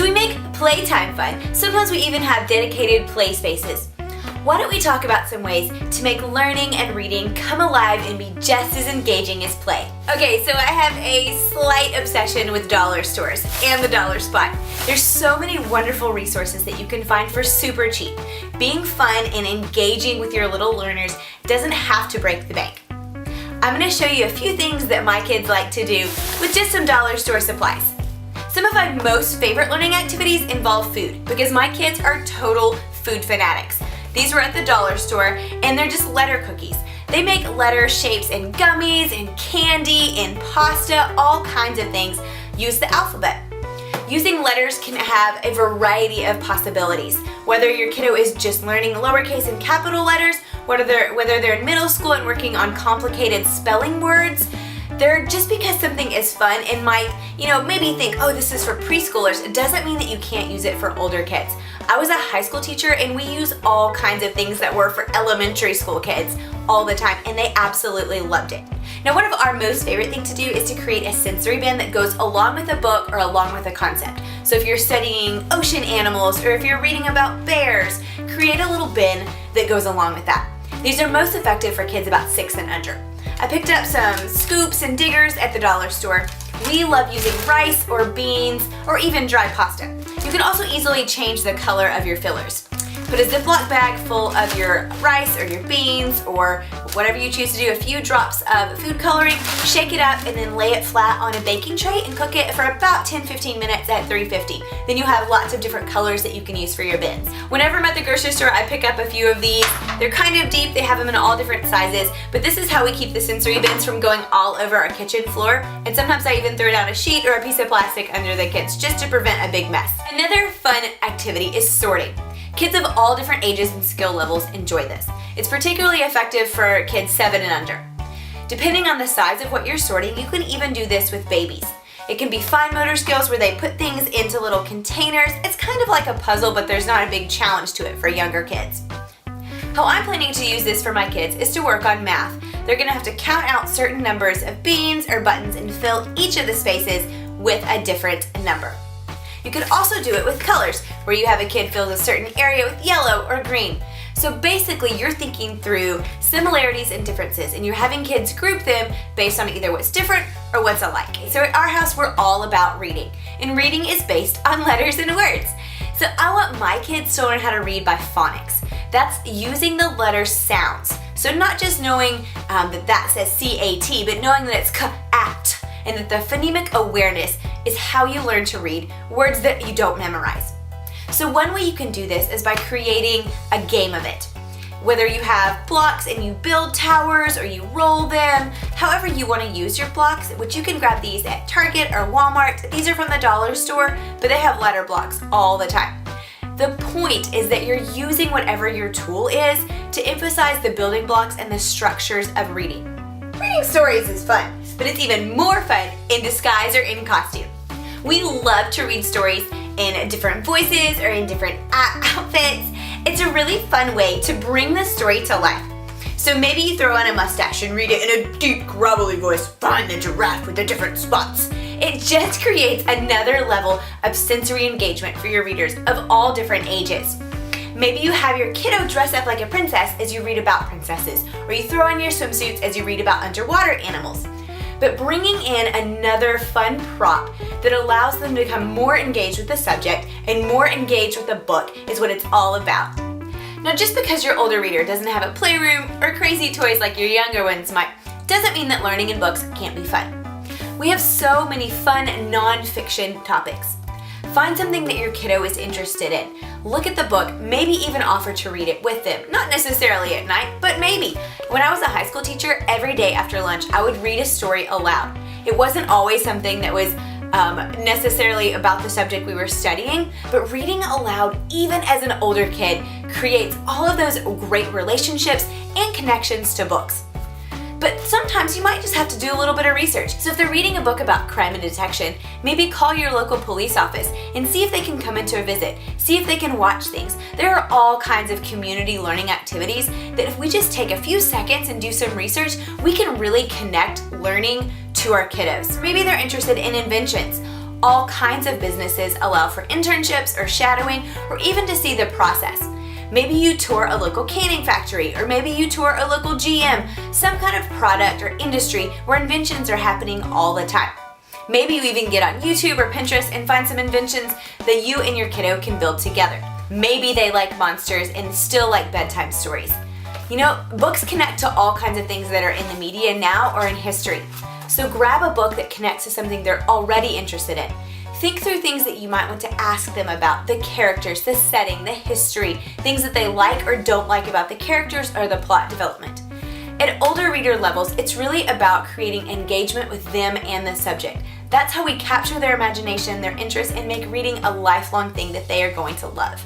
So we make playtime fun. Sometimes we even have dedicated play spaces. Why don't we talk about some ways to make learning and reading come alive and be just as engaging as play? Okay, so I have a slight obsession with dollar stores and the dollar spot. There's so many wonderful resources that you can find for super cheap. Being fun and engaging with your little learners doesn't have to break the bank. I'm going to show you a few things that my kids like to do with just some dollar store supplies. Some of my most favorite learning activities involve food because my kids are total food fanatics. These were at the dollar store and they're just letter cookies. They make letter shapes in gummies, in candy, in pasta, all kinds of things. Use the alphabet. Using letters can have a variety of possibilities. Whether your kiddo is just learning lowercase and capital letters, whether they're in middle school and working on complicated spelling words, just because something is fun and might, maybe think, oh, this is for preschoolers, it doesn't mean that you can't use it for older kids. I was a high school teacher and we use all kinds of things that were for elementary school kids all the time, and they absolutely loved it. Now, one of our most favorite things to do is to create a sensory bin that goes along with a book or along with a concept. So if you're studying ocean animals or if you're reading about bears, create a little bin that goes along with that. These are most effective for kids about 6 and under. I picked up some scoops and diggers at the dollar store. We love using rice or beans or even dry pasta. You can also easily change the color of your fillers. Put a Ziploc bag full of your rice or your beans or whatever you choose to do, a few drops of food coloring, shake it up, and then lay it flat on a baking tray and cook it for about 10-15 minutes at 350. Then you have lots of different colors that you can use for your bins. Whenever I'm at the grocery store, I pick up a few of these. They're kind of deep, they have them in all different sizes, but this is how we keep the sensory bins from going all over our kitchen floor. And sometimes I even throw down a sheet or a piece of plastic under the kids just to prevent a big mess. Another fun activity is sorting. Kids of all different ages and skill levels enjoy this. It's particularly effective for kids 7 and under. Depending on the size of what you're sorting, you can even do this with babies. It can be fine motor skills where they put things into little containers. It's kind of like a puzzle, but there's not a big challenge to it for younger kids. How I'm planning to use this for my kids is to work on math. They're going to have to count out certain numbers of beans or buttons and fill each of the spaces with a different number. You could also do it with colors, where you have a kid fill a certain area with yellow or green. So basically, you're thinking through similarities and differences, and you're having kids group them based on either what's different or what's alike. So at our house, we're all about reading, and reading is based on letters and words. So I want my kids to learn how to read by phonics. That's using the letter sounds. So not just knowing that says C-A-T, but knowing that it's k-at, and that the phonemic awareness is how you learn to read words that you don't memorize. So one way you can do this is by creating a game of it. Whether you have blocks and you build towers or you roll them, however you want to use your blocks, which you can grab these at Target or Walmart. These are from the dollar store, but they have letter blocks all the time. The point is that you're using whatever your tool is to emphasize the building blocks and the structures of reading. Reading stories is fun, but it's even more fun in disguise or in costume. We love to read stories in different voices or in different outfits. It's a really fun way to bring the story to life. So maybe you throw on a mustache and read it in a deep, gravelly voice, find the giraffe with the different spots. It just creates another level of sensory engagement for your readers of all different ages. Maybe you have your kiddo dress up like a princess as you read about princesses, or you throw on your swimsuits as you read about underwater animals. But bringing in another fun prop that allows them to become more engaged with the subject and more engaged with the book is what it's all about. Now, just because your older reader doesn't have a playroom or crazy toys like your younger ones might, doesn't mean that learning in books can't be fun. We have so many fun non-fiction topics. Find something that your kiddo is interested in. Look at the book, maybe even offer to read it with them. Not necessarily at night, but maybe. When I was a high school teacher, every day after lunch, I would read a story aloud. It wasn't always something that was necessarily about the subject we were studying, but reading aloud, even as an older kid, creates all of those great relationships and connections to books. But sometimes you might just have to do a little bit of research. So if they're reading a book about crime and detection, maybe call your local police office and see if they can come in to a visit. See if they can watch things. There are all kinds of community learning activities that if we just take a few seconds and do some research, we can really connect learning to our kiddos. Maybe they're interested in inventions, All kinds of businesses allow for internships or shadowing, or even to see the process. Maybe you tour a local canning factory, or maybe you tour a local GM, some kind of product or industry where inventions are happening all the time. Maybe you even get on YouTube or Pinterest and find some inventions that you and your kiddo can build together. Maybe they like monsters and still like bedtime stories. You know, books connect to all kinds of things that are in the media now or in history. So grab a book that connects to something they're already interested in. Think through things that you might want to ask them about, the characters, the setting, the history, things that they like or don't like about the characters or the plot development. At older reader levels, it's really about creating engagement with them and the subject. That's how we capture their imagination, their interest, and make reading a lifelong thing that they are going to love.